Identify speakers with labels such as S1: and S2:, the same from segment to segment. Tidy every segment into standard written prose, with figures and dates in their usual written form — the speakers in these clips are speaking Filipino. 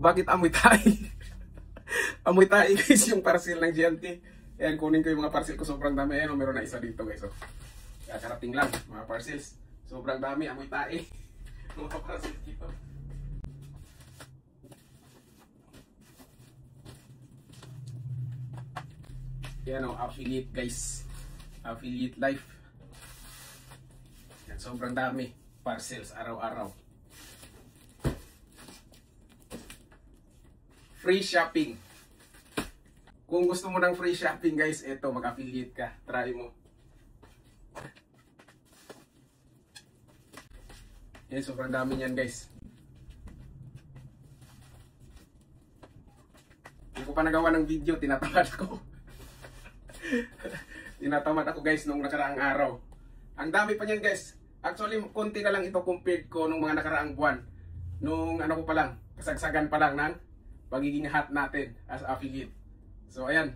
S1: Bakit amoy tayo? Amoy tayo guys yung parcel ng GNT. Ayan, kunin ko yung mga parcel ko, sobrang dami. Ayan, meron na isa dito guys. So, kakarating lang mga parcels. Sobrang dami, amoy tayo. Mga parcel dito. Yan o, affiliate guys. Affiliate life. Yan, sobrang dami parcels araw-araw. Free shopping. Kung gusto mo ng free shopping guys, eto, mag-affiliate ka. Try mo. Yan, sobrang dami niyan guys. Hindi ko pa nagawa ng video, tinatamad ako. Tinatamad ako guys nung nakaraang araw. Ang dami pa niyan guys. Actually, konti na lang ito compared ko nung mga nakaraang buwan. Nung ano ko pa lang, kasagsagan pa lang ng pagiging hot natin as affiliate. So ayan,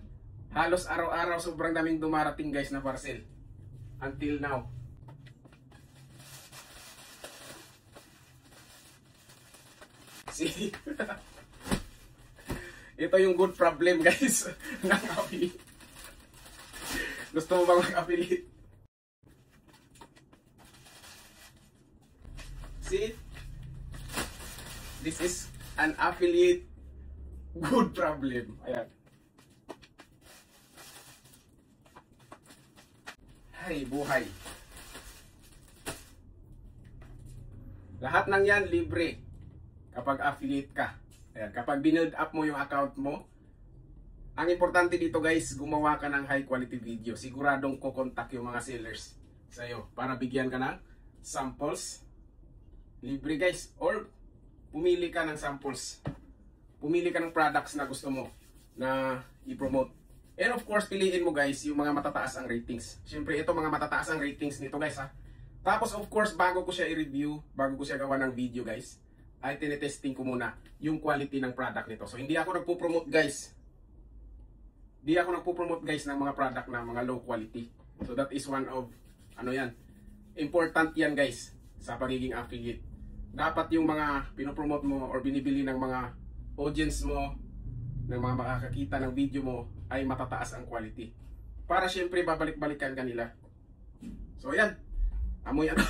S1: halos araw-araw sobrang daming dumarating guys na parcel. Until now. See? Ito yung good problem guys ng affiliate. Gusto mo bang mag-affiliate? See? This is an affiliate good problem. Ayan. Ay, buhay. Lahat ng yan libre kapag affiliate ka. Ayan, kapag binuild up mo yung account mo, ang importante dito guys, gumawa ka ng high quality video. Siguradong kukontak yung mga sellers sa'yo para bigyan ka ng samples. Libre guys. Or pumili ka ng samples. Pumili ka ng products na gusto mo na i-promote. And of course, piliin mo guys yung mga matataas ang ratings. Siyempre ito mga matataas ang ratings nito guys ha. Tapos of course, bago ko siya i-review, bago ko siya gawa ng video guys, ay tinetesting ko muna yung quality ng product nito. So hindi ako nagpo-promote guys. Hindi ako nagpo-promote guys ng mga product na mga low quality. So that is one of, ano yan, important yan guys sa pagiging affiliate. Dapat yung mga pinopromote mo or binibili ng mga audience mo, ng mga makakakita ng video mo, ay matataas ang quality. Para syempre babalik-balikan kanila. So yan, amoy ano.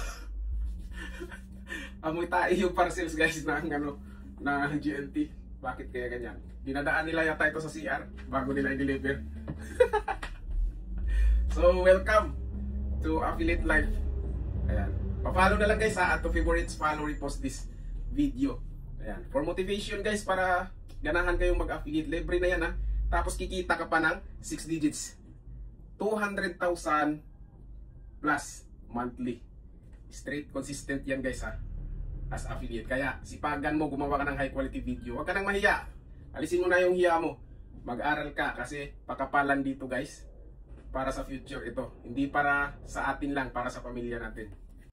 S1: Amoy tayo yung parcels guys ng ano, na GNT. Bakit kaya ganyan? Dinadaan nila yata ito sa CR bago nila i-deliver. So welcome to Affiliate Life. Ayan. Pa-follow na lang guys ha, at to favorites, follow, repost this video. Ayan. For motivation guys, para ganahan kayong mag-affiliate. Libre na yan ha. Tapos kikita ka pa ng 6 digits. 200,000 plus monthly. Straight consistent yan guys ha, as affiliate. Kaya sipagan mo, gumawa ka ng high quality video. Huwag ka nang mahiya. Alisin mo na yung hiya mo. Mag-aral ka kasi pakapalan dito guys. Para sa future ito. Hindi para sa atin lang, para sa pamilya natin.